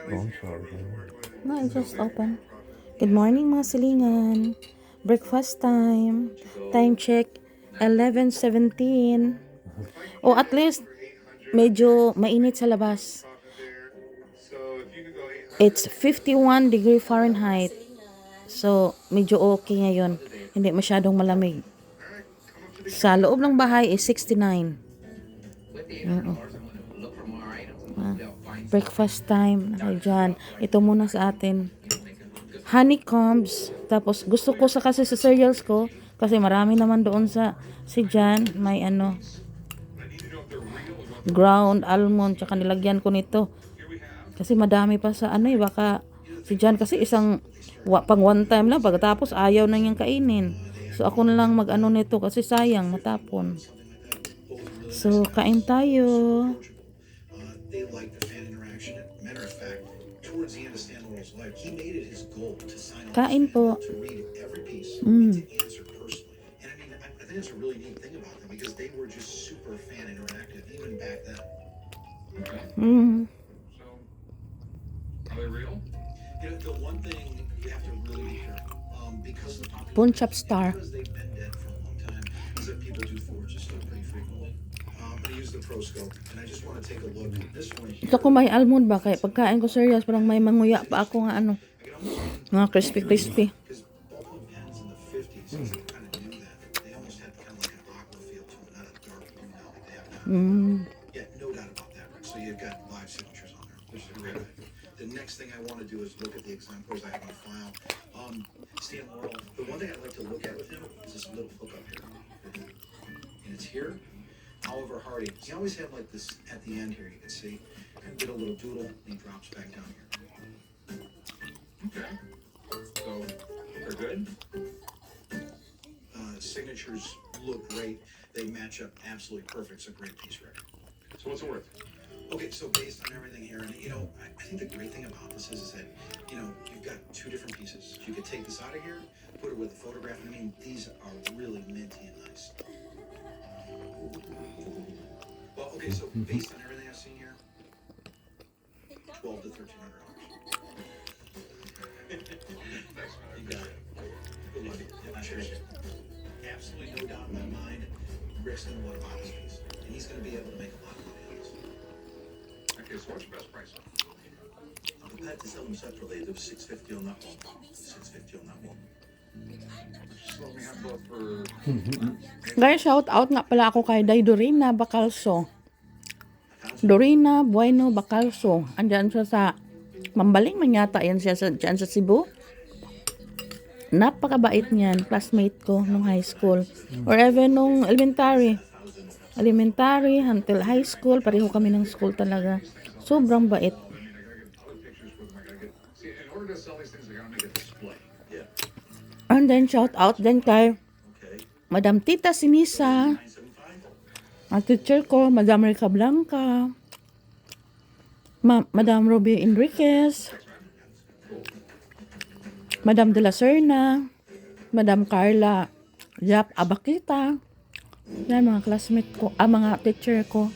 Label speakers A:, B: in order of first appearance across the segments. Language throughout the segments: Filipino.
A: Oh, sorry.
B: No, I just open. Good morning mga silingan. Breakfast time. Time check, 11:17. O at least, medyo mainit sa labas. It's 51 degree Fahrenheit. So, medyo okay ngayon. Hindi masyadong malamig. Sa loob ng bahay is 69. Ah, breakfast time. Okay, dyan. Ito muna sa atin. Honeycombs. Tapos gusto ko sa kasi sa cereals ko kasi marami naman doon sa si Jan may ground almond tsaka nilagyan ko nito kasi madami pa sa baka si Jan kasi pang one time lang pagkatapos ayaw na niyang kainin, so ako na lang nito kasi sayang matapon. So kain tayo. They like the fan interaction. Matter of fact, towards the end of Stan Laurel's life, he made it his goal to sign off kain po. To read every piece, to answer personally. And I mean, I think that's a really neat thing about them because they were just super fan interactive even back then. Okay. So, are they real? You know, the one thing you have to really be careful, because of the popularity, Punch-Up Star. Because they've been dead for a long time, is that people do forge this stuff pretty frequently. Use the Pro Scope, and I just want to take a look at this one here. Ito ko may almond ba kaya pagkain ko serious parang may manguya pa ako nga mga crispy. Yeah, no doubt about that. So you've got live signatures on there, which is a great idea. The next thing I want to do is look at the exemplars I have on file. Stan Laurel, the one thing I'd like to look at with him is this little hookup here, and it's here. Oliver Hardy, he always had like this at the end here, you can see, and did a little doodle, and he drops back down here. Okay. So, they're good? Signatures look great. They match up absolutely perfect. It's a great piece, Rick. So what's it worth? Okay, so based on everything here, and I think the great thing about this is that, you've got two different pieces. You could take this out of here, put it with a photograph, and I mean, these are really minty and nice. Well, okay, so based on everything I've seen here, $1,200 to $1,300. You got it. Good luck. Yeah, cheers. Absolutely no doubt in my mind, Rick's going to want to buy this piece, and he's going to be able to make a lot of money on this. Okay, so what's your best price on it? I'm prepared to sell them separately. There was $650 on that one. $650 on that one. Guys, shout out nga pala ako kay Dorina Bacalso. Dorina Bueno Bacalso. Andyan siya sa Mambaling man yata yan siya dyan sa Cebu. Napakabait niyan. Classmate ko nung high school. Or even nung elementary. Elementary until high school. Pareho kami ng school talaga. Sobrang bait. And then shout out din kay Madam Tita Sinisa, ang teacher ko, Madam Rica Blanca, Madam Ruby Enriquez, Madam De La Serna, Madam Carla Yap Abakita. Yan mga classmate ko, mga teacher ko.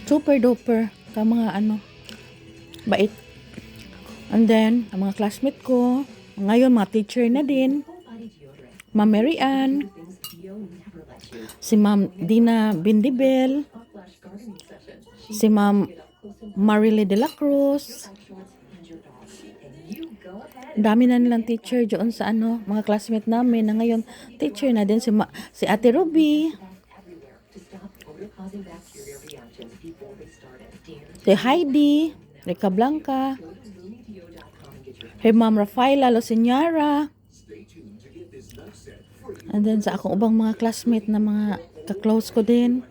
B: Super duper ka mga bait. And then ang mga classmate ko ngayon mga teacher na din. Ma'am Mary Ann, si Ma'am Dina Bindibel, si Ma'am Marily de la Cruz. Dami na nilang teacher doon sa mga classmate namin na ngayon teacher na din si Ate Ruby, si Heidi, Rica Blanca, kay Ma'am Rafaela Losinyara. And then sa akong ubang mga classmate na mga ka-close ko din.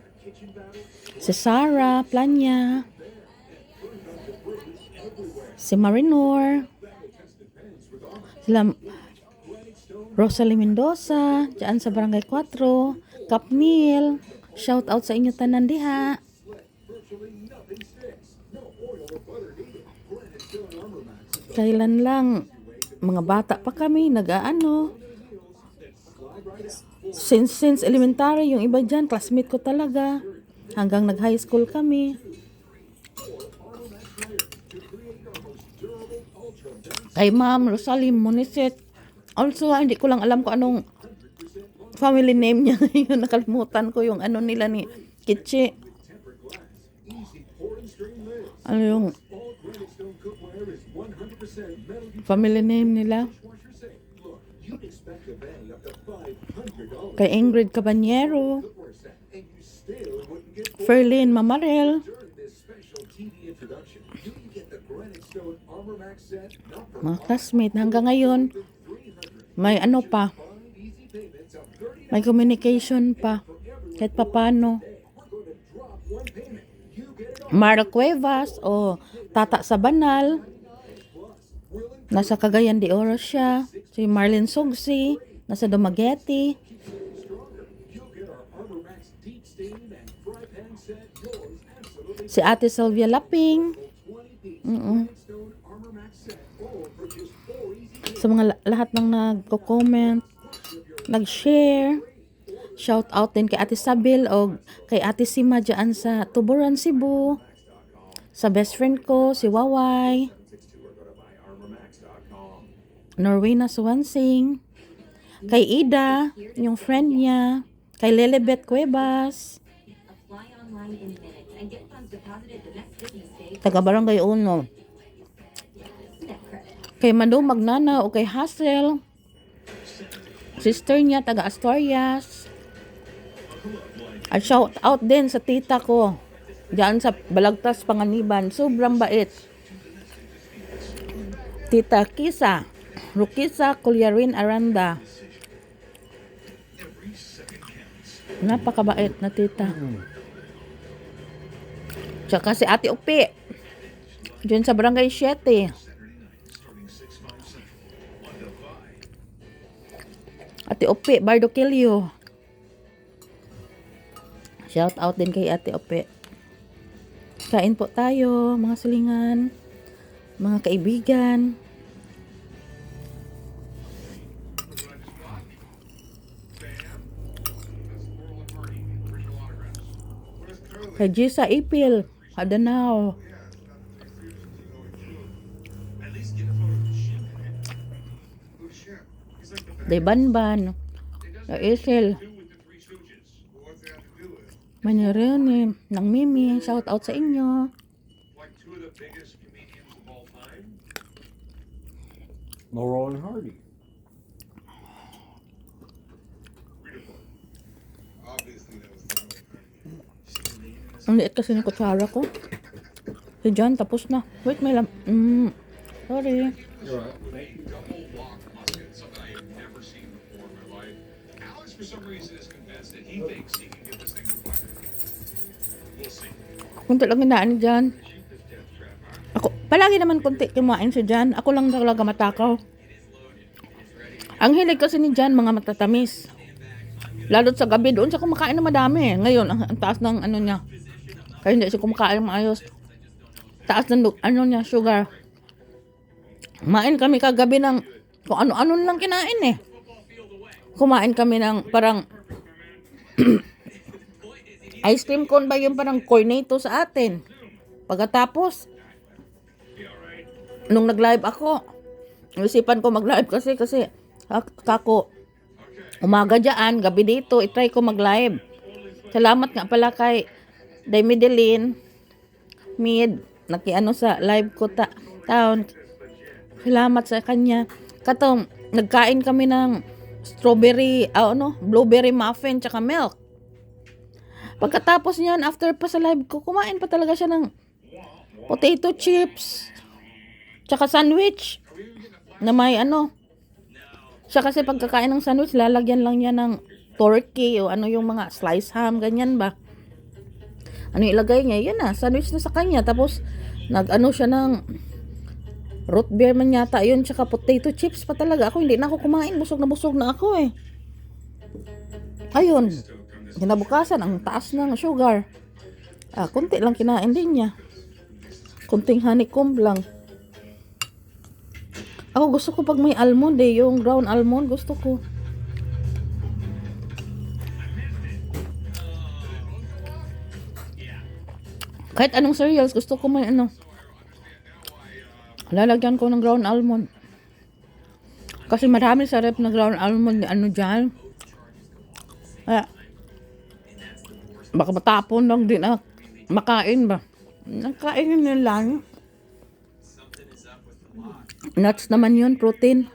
B: Si Sarah Planya. Si Marinor. Sila Rosalie Mendoza. Diyan sa Barangay 4. Kapnil. Shout out sa inyo tanan diha. Kailan lang mga bata pa kami since elementary yung iba dyan classmate ko talaga hanggang nag high school kami. Kay Ma'am Rosalie Moniset. Also, hindi ko lang alam kung anong family name niya ngayon. Nakalimutan ko yung ano nila ni Kitchi. Ano yung family name nila? Kay Ingrid Cabanyero, Ferlin Mamarel, mga classmate hanggang ngayon may ano pa, may communication pa kahit papano. Mara Cuevas o Tata Sabanal, nasa Cagayan de Oro siya. Si Marlene Sugsi nasa Dumaguete. Si Ate Sylvia Laping. Sa mga lahat ng nagko-comment, nag-share. Shout out din kay Ate Sabil o kay Ate Sima dyan sa Tuburan, Cebu. Sa best friend ko, si Waway. Norwina Suwansing. Kay Ida, yung friend niya. Kay Lelebet Cuevas. Taga Barangay Uno. Kay Mando Magnana o kay Hassel. Sister niya, taga Asturias. At shout out din sa tita ko diyan sa Balagtas, Panganiban. Sobrang bait. Tita Kisa Rukisa Kulyarin Aranda. Napakabait na tita. Tsaka si Ate Upi diyan sa Barangay 7. Ate Upi Bardokilyo. Shout out din kay Ate Ope. Kain po tayo, mga sulingan, mga kaibigan. Kay Jisa Ipil, Adanao. Day Banban, na Isel. Manyarin ng Mimi, shout out sa inyo.
A: Laurel and Hardy.
B: Ang liit kasi ng kutsara ko. Si John, tapos na. Wait, may sorry. For some reason is convinced that he thinks he can get this thing to fire. We'll see. Kunti lang inaan dyan. Ako, palagi naman kunti kumain si Jan. Ako lang talaga matakaw. Ang hilig kasi ni Jan, mga matatamis. Lalo't sa gabi, doon siya kumakain na madami. Ngayon, ang taas ng ano niya. Kaya hindi siya kumakain maayos. Taas ng ano niya, sugar. Kumain kami kagabi ng kung ano-ano lang kinain eh. Kumain kami ng parang ice cream cone ba yung parang cornetto sa atin. Pagkatapos, nung nag-live ako, isipan ko mag-live kasi kako umaga dyan, gabi dito, itry ko mag-live. Salamat nga pala kay Day Mideline Mid, nakiano sa live ko taon. Salamat sa kanya. Katong, nagkain kami ng strawberry, blueberry muffin tsaka milk. Pagkatapos niyan, after pa sa live ko, kumain pa talaga siya ng potato chips tsaka sandwich na may siya kasi pagkakain ng sandwich, lalagyan lang niya ng turkey o yung mga slice ham, ganyan ba. Ilagay niya, yan na, sandwich na sa kanya. Tapos, siya ng root beer man yata yun, tsaka potato chips pa talaga. Ako, hindi na ako kumain. Busog na ako eh. Ayun. Kinabukasan, ang taas ng sugar. Kunti lang kinain din niya. Kunting honeycomb lang. Ako gusto ko pag may almond yung ground almond, gusto ko. Kahit anong cereals, gusto ko may Lalagyan ko ng ground almond. Kasi marami sa rep na ground almond na ano dyan. Kaya, baka matapon lang din makain ba? Nakainin nila lang. Nuts naman yun, protein.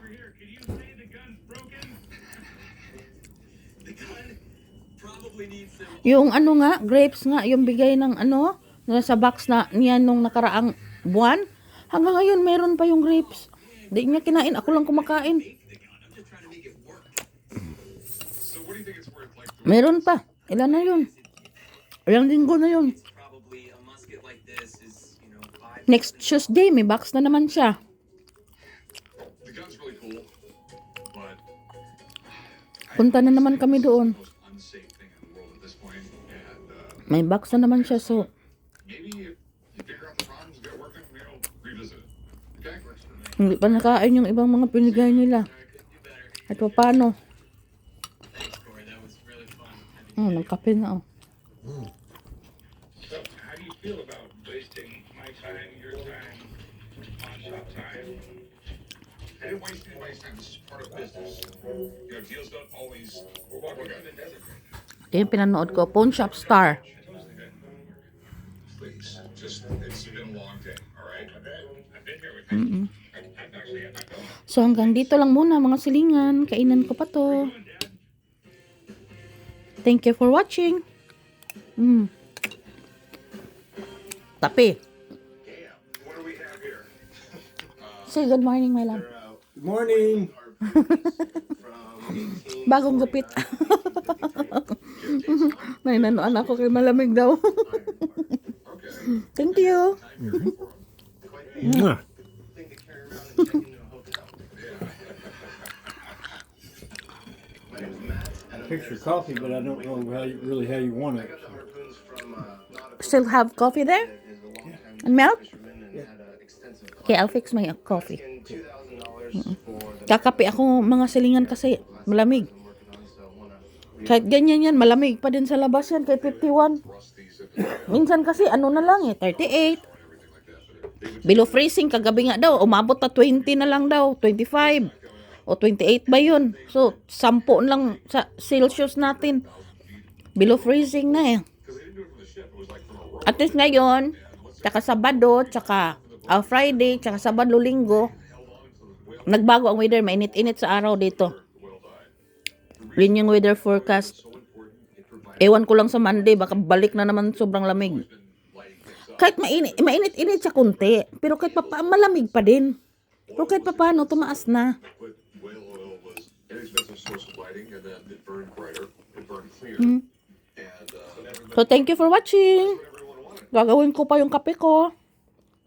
B: Yung ano nga, grapes nga, yung bigay ng ano, sa box na niya nung nakaraang buwan. Hanggang ngayon, meron pa yung grapes. Di niya kinain, ako lang kumakain. Meron pa. Ilan na yun? Ilang linggo na yun. Next Tuesday, may box na naman siya. Punta na naman kami doon. May box na naman siya, so hindi pa nakain yung ibang mga pinigay nila. At paano? Nagkape na, oh.
C: So, how do you feel about wasting my time, your time, on shop time? I didn't waste anybody's time. This is part of business. You know, deals don't always. We're walking in the desert right now.
B: Ito yung pinanood ko, Pawn Shop Star.
C: Please, just it's been a long day. All right, I've been here with you. I've actually had my phone.
B: So hanggang dito lang muna mga silingan. Kainan ko pa to. Thank you for watching. Tape.
C: What do we have here?
B: Say good morning, my love.
A: Good morning.
B: Bagong gupit. May nanoan ako kay malamig daw. Thank you.
A: Mwah. Picture coffee, but I don't know how you want it.
B: Still have coffee there? And milk? Okay, I'll fix my coffee. Kakape ako mga silingan kasi malamig. Kahit ganyan yan, malamig pa din sa labas yan, kahit 51. Minsan kasi ano na lang 38. Below freezing, kagabi nga daw, umabot na 20 na lang daw, 25. O 28 ba yun? So, 10 lang sa Celsius natin. Below freezing na At least ngayon, tsaka Sabado, tsaka Friday, tsaka Sabado, Linggo, nagbago ang weather, mainit-init sa araw dito. Yun yung weather forecast. Ewan ko lang sa Monday, baka balik na naman sobrang lamig. Kahit mainit-init sa kunti, pero kahit malamig pa din. Pero kahit paano, tumaas na.
C: Whale oil was an inexpensive source of lighting, and then it burned brighter, it burned cleaner, and
B: So, thank you for watching. Gagawin ko pa yung kape ko.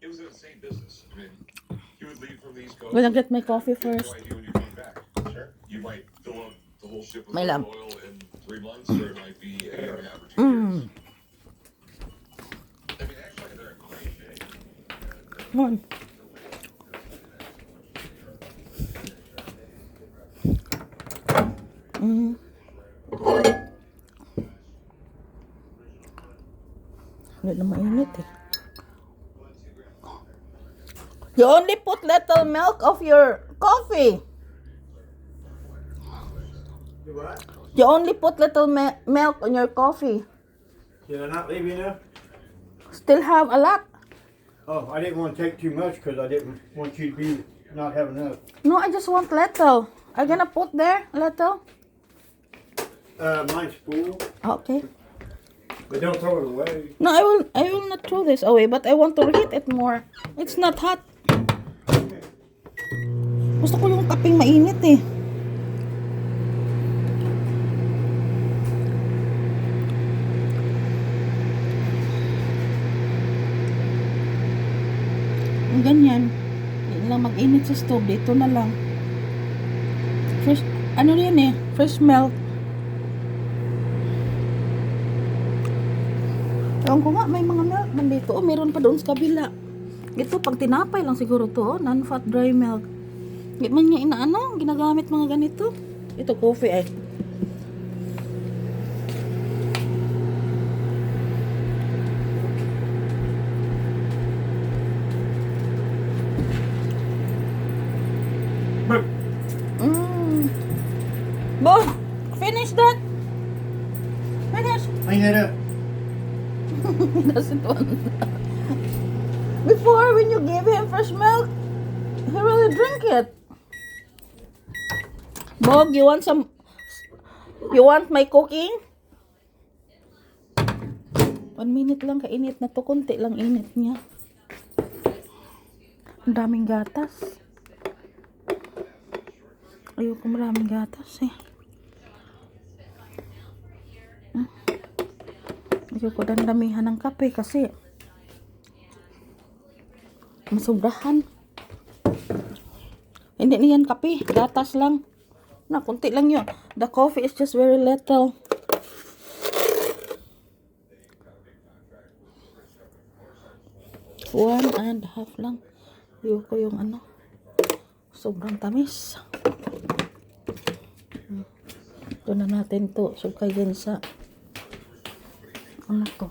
C: it was an insane business. I mean, you would leave from the East Coast.
B: Gonna get my coffee
C: You have no
B: first.
C: idea when you're coming back. Sure. You might fill up the whole ship with
B: My love.
C: oil in 3 months, or it might be a year and a half or 2 years. I mean, actually, they're in great shape.
B: Come on. Hindi na mainit You only put little milk of your coffee. You only put little milk on your coffee.
A: Did I not leave you enough?
B: Still have a lot.
A: Oh, I didn't want to take too much because I didn't want you to not have enough.
B: No, I just want little. I'm gonna put there little.
A: Mine's full,
B: Okay.
A: but don't throw it away.
B: No, I will not throw this away, but I want to heat it more. It's not hot. Gusto ko yung kapeng mainit Yung ganyan. Hindi lang mag-init sa stove. Dito na lang. Fresh, ano yan fresh milk. Ewan ko nga, may mga milk man dito. Oh, meron pa doon sa kabila. Ito, pag tinapay lang siguro to, non-fat dry milk. Hindi man niya inaano, ginagamit mga ganito. Ito, coffee doesn't want. Before, when you gave him fresh milk, he really drink it. Bog, you want some? You want my cooking? 1 minute lang kainit na to, konti lang init niya. Ang daming gatas. Ayoko maraming gatas eh. Ayoko dandamihan ng kape kasi masubrahan. Hindi niyan kape, gatas lang. Na, kunti lang yun. The coffee is just very little. One and a half lang. Ayoko yung ano. Sobrang tamis. Ito na natin to. Sukay din sa ano to.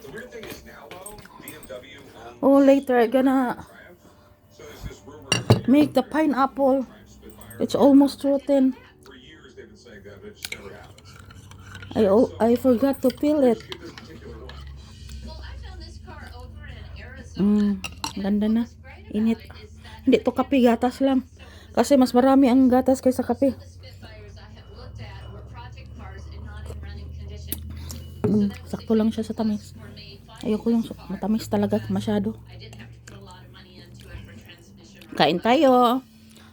C: The weird thing is now, though, BMW owns
B: Oh, later gonna
C: so there's this rumor
B: make the pineapple. It's almost rotten.
C: for years they've been saying that, but it just never happens.
B: I forgot to peel it.
C: Get this particular one.
D: Well, I found this car over in Arizona.
B: Ganda na. Init. Hindi to kape, gatas lang. Kasi mas marami ang gatas kaysa kape.
D: The Spitfires I have looked at were project cars and not in running condition.
B: Sakto lang siya sa tamis.
D: Were made fine.
B: Ayoko yung matamis talaga masyado.
D: I didn't have to put a lot of money into it for transmission.
B: Kain tayo.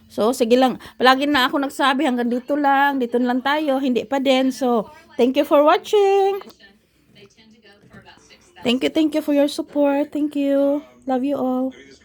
B: So, sige lang. Palagi na ako nagsabi hanggang dito lang tayo. Hindi pa din. So, thank you for watching.
D: They tend to go for about 6,000.
B: Thank you for your support. Thank you. Love you all.
C: Maybe this